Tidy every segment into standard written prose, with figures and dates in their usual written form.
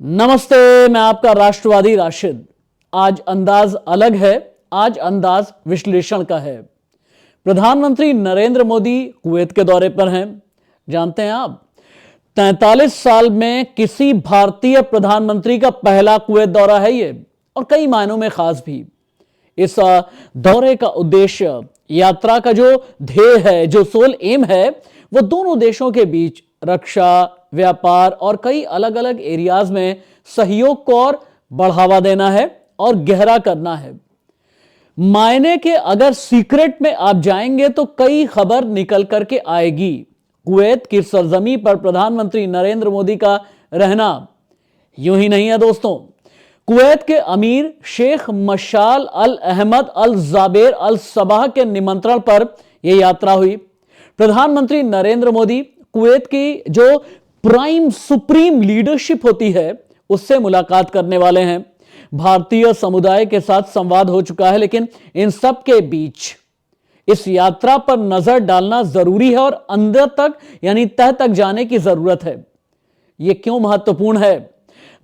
नमस्ते, मैं आपका राष्ट्रवादी राशिद। आज अंदाज अलग है, आज अंदाज विश्लेषण का है। प्रधानमंत्री नरेंद्र मोदी कुवैत के दौरे पर हैं। जानते हैं आप, 43 साल में किसी भारतीय प्रधानमंत्री का पहला कुवैत दौरा है ये, और कई मायनों में खास भी। इस दौरे का उद्देश्य, यात्रा का जो ध्येय है, जो सोल एम है, वो दोनों देशों के बीच रक्षा, व्यापार और कई अलग अलग एरियाज में सहयोग को और बढ़ावा देना है और गहरा करना है। मायने के अगर सीक्रेट में आप जाएंगे तो कई खबर निकल करके आएगी। कुवैत की सरजमी पर प्रधानमंत्री नरेंद्र मोदी का रहना यूं ही नहीं है दोस्तों। कुवैत के अमीर शेख मशाल अल अहमद अल जाबेर अल सबाह के निमंत्रण पर यह यात्रा हुई। प्रधानमंत्री नरेंद्र मोदी कुवैत की जो प्राइम सुप्रीम लीडरशिप होती है उससे मुलाकात करने वाले हैं। भारतीय समुदाय के साथ संवाद हो चुका है, लेकिन इन सब के बीच इस यात्रा पर नजर डालना जरूरी है और अंदर तक यानी तह तक जाने की जरूरत है। यह क्यों महत्वपूर्ण है?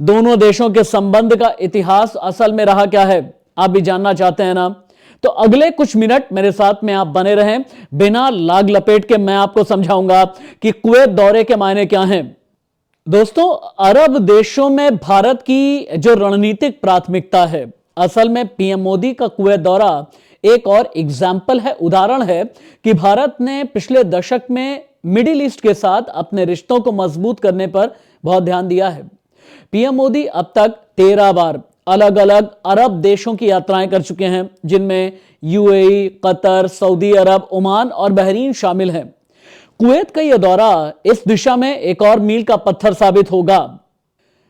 दोनों देशों के संबंध का इतिहास असल में रहा क्या है, आप भी जानना चाहते हैं ना? तो अगले कुछ मिनट मेरे साथ में आप बने रहें। बिना लाग लपेट के मैं आपको समझाऊंगा कि कुवैत दौरे के मायने क्या हैं। दोस्तों, अरब देशों में भारत की जो रणनीतिक प्राथमिकता है, असल में पीएम मोदी का कुवैत दौरा एक और एग्जाम्पल है, उदाहरण है कि भारत ने पिछले दशक में मिडिल ईस्ट के साथ अपने रिश्तों को मजबूत करने पर बहुत ध्यान दिया है। पीएम मोदी अब तक 13 बार अलग अलग अरब देशों की यात्राएं कर चुके हैं, जिनमें यूएई, कतर, सऊदी अरब, ओमान और बहरीन शामिल हैं। कुवैत का यह दौरा इस दिशा में एक और मील का पत्थर साबित होगा।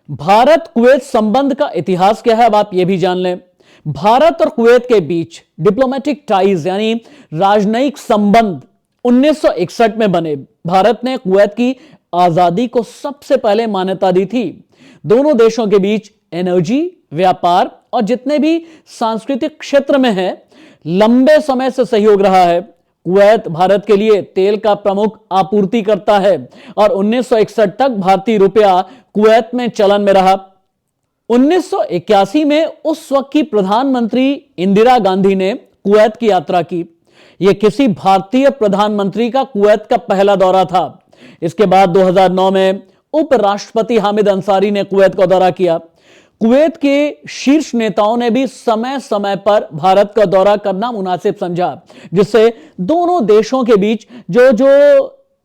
भारत कुवैत संबंध का इतिहास क्या है, अब आप यह भी जान लें। भारत और कुवैत के बीच डिप्लोमेटिक टाइज यानी राजनयिक संबंध 1961 में बने। भारत ने कुवैत की आजादी को सबसे पहले मान्यता दी थी। दोनों देशों के बीच एनर्जी, व्यापार और जितने भी सांस्कृतिक क्षेत्र में है, लंबे समय से सहयोग रहा है। कुवैत भारत के लिए तेल का प्रमुख आपूर्तिकर्ता है और 1961 तक भारतीय रुपया कुवैत में चलन में रहा। 1981 में उस वक्त की प्रधानमंत्री इंदिरा गांधी ने कुवैत की यात्रा की। यह किसी भारतीय प्रधानमंत्री का कुवैत का पहला दौरा था। इसके बाद 2009 में उपराष्ट्रपति हामिद अंसारी ने कुवैत का दौरा किया। कुवैत के शीर्ष नेताओं ने भी समय समय पर भारत का दौरा करना मुनासिब समझा, जिससे दोनों देशों के बीच जो जो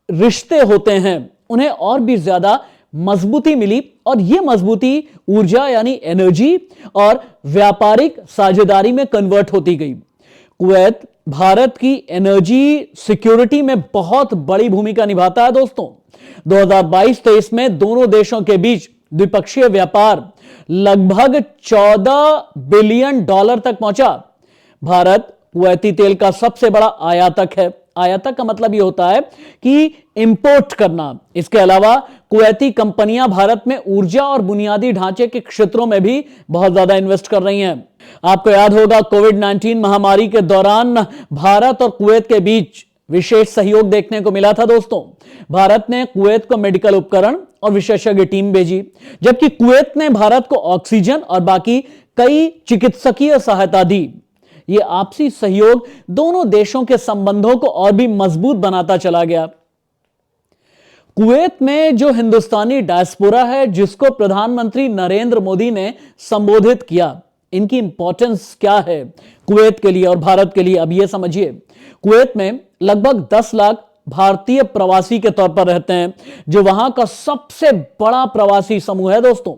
रिश्ते होते हैं उन्हें और भी ज्यादा मजबूती मिली, और यह मजबूती ऊर्जा यानी एनर्जी और व्यापारिक साझेदारी में कन्वर्ट होती गई। कुवैत भारत की एनर्जी सिक्योरिटी में बहुत बड़ी भूमिका निभाता है दोस्तों। 2022-23 में दोनों देशों के बीच द्विपक्षीय व्यापार लगभग $14 बिलियन तक पहुंचा। भारत कुवैती तेल का सबसे बड़ा आयातक है। आयातक का मतलब यह होता है कि इंपोर्ट करना। इसके अलावा कुवैती कंपनियां भारत में ऊर्जा और बुनियादी ढांचे के क्षेत्रों में भी बहुत ज्यादा इन्वेस्ट कर रही हैं। आपको याद होगा, कोविड-19 महामारी के दौरान भारत और कुवैत के बीच विशेष सहयोग देखने को मिला था दोस्तों। भारत ने कुवैत को मेडिकल उपकरण और विशेषज्ञ टीम भेजी, जबकि कुवैत ने भारत को ऑक्सीजन और बाकी कई चिकित्सकीय सहायता दी। यह आपसी सहयोग दोनों देशों के संबंधों को और भी मजबूत बनाता चला गया। कुवैत में जो हिंदुस्तानी डायस्पोरा है, जिसको प्रधानमंत्री नरेंद्र मोदी ने संबोधित किया, इनकी इंपॉर्टेंस क्या है कुवैत के लिए और भारत के लिए, अब यह समझिए। कुवैत में लगभग 10 लाख भारतीय प्रवासी के तौर पर रहते हैं, जो वहां का सबसे बड़ा प्रवासी समूह है दोस्तों।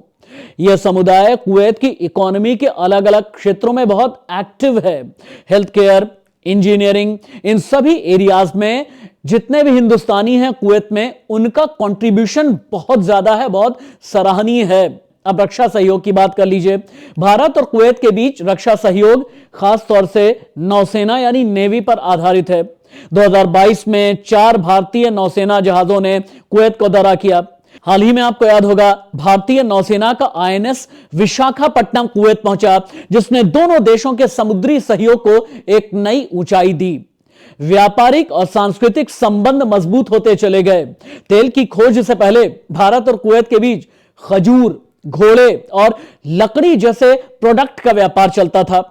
यह समुदाय कुवैत की इकोनॉमी के अलग अलग क्षेत्रों में बहुत एक्टिव है। हेल्थ केयर, इंजीनियरिंग, इन सभी एरियाज में जितने भी हिंदुस्तानी हैं कुवैत में, उनका कंट्रीब्यूशन बहुत ज्यादा है, बहुत सराहनीय है। अब रक्षा सहयोग की बात कर लीजिए। भारत और कुवैत के बीच रक्षा सहयोग खास तौर से नौसेना यानी नेवी पर आधारित है। 2022 में 4 भारतीय नौसेना जहाजों ने कुवैत को दौरा किया। हाल ही में आपको याद होगा, भारतीय नौसेना का आईएनएस विशाखापट्टनम कुवैत पहुंचा, जिसने दोनों देशों के समुद्री सहयोग को एक नई ऊंचाई दी। व्यापारिक और सांस्कृतिक संबंध मजबूत होते चले गए। तेल की खोज से पहले भारत और कुवैत के बीच खजूर, घोड़े और लकड़ी जैसे प्रोडक्ट का व्यापार चलता था।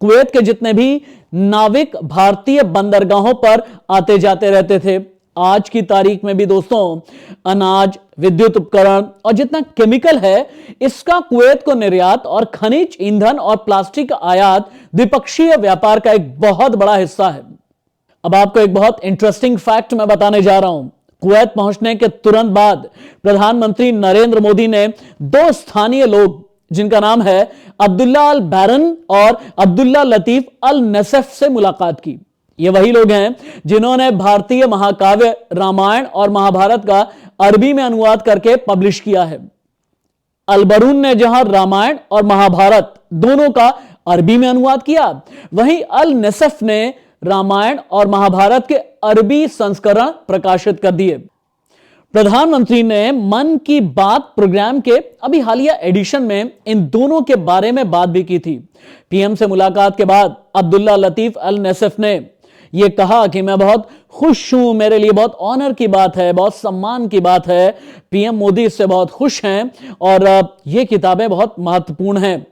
कुवैत के जितने भी नाविक भारतीय बंदरगाहों पर आते जाते रहते थे। आज की तारीख में भी दोस्तों अनाज, विद्युत उपकरण और जितना केमिकल है इसका कुवैत को निर्यात और खनिज, ईंधन और प्लास्टिक आयात द्विपक्षीय व्यापार का एक बहुत बड़ा हिस्सा है। अब आपको एक बहुत इंटरेस्टिंग फैक्ट मैं बताने जा रहा हूं। कुवैत पहुंचने के तुरंत बाद प्रधानमंत्री नरेंद्र मोदी ने दो स्थानीय लोग जिनका नाम है अब्दुल्ला अल बैरन और अब्दुल्ला लतीफ अल नसफ से मुलाकात की। ये वही लोग हैं जिन्होंने भारतीय महाकाव्य रामायण और महाभारत का अरबी में अनुवाद करके पब्लिश किया है। अल बरून ने जहां रामायण और महाभारत दोनों का अरबी में अनुवाद किया, वहीं अल नसफ ने रामायण और महाभारत के अरबी संस्करण प्रकाशित कर दिए। प्रधानमंत्री ने मन की बात प्रोग्राम के अभी हालिया एडिशन में इन दोनों के बारे में बात भी की थी। पीएम से मुलाकात के बाद अब्दुल्ला लतीफ अल नसफ ने यह कहा कि मैं बहुत खुश हूं, मेरे लिए बहुत ऑनर की बात है, बहुत सम्मान की बात है, पीएम मोदी इससे बहुत खुश हैं और ये किताबें बहुत महत्वपूर्ण हैं।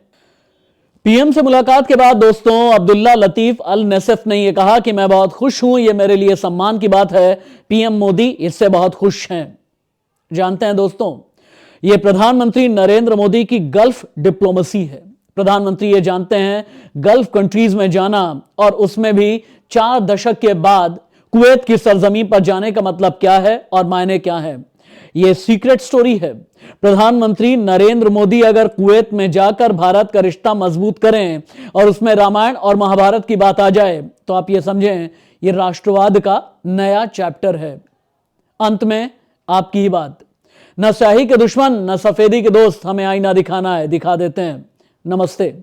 पीएम से मुलाकात के बाद दोस्तों अब्दुल्ला लतीफ अल नसफ ने यह कहा कि मैं बहुत खुश हूं, यह मेरे लिए सम्मान की बात है, पीएम मोदी इससे बहुत खुश हैं। जानते हैं दोस्तों, यह प्रधानमंत्री नरेंद्र मोदी की गल्फ डिप्लोमेसी है। प्रधानमंत्री ये जानते हैं गल्फ कंट्रीज में जाना और उसमें भी 4 दशक के बाद कुवैत की सरजमीन पर जाने का मतलब क्या है और मायने क्या है। यह सीक्रेट स्टोरी है। प्रधानमंत्री नरेंद्र मोदी अगर कुवैत में जाकर भारत का रिश्ता मजबूत करें और उसमें रामायण और महाभारत की बात आ जाए तो आप ये समझें यह राष्ट्रवाद का नया चैप्टर है। अंत में आपकी ही बात, न स्याही के दुश्मन न सफेदी के दोस्त हमें आईना दिखाना है, दिखा देते हैं। नमस्ते।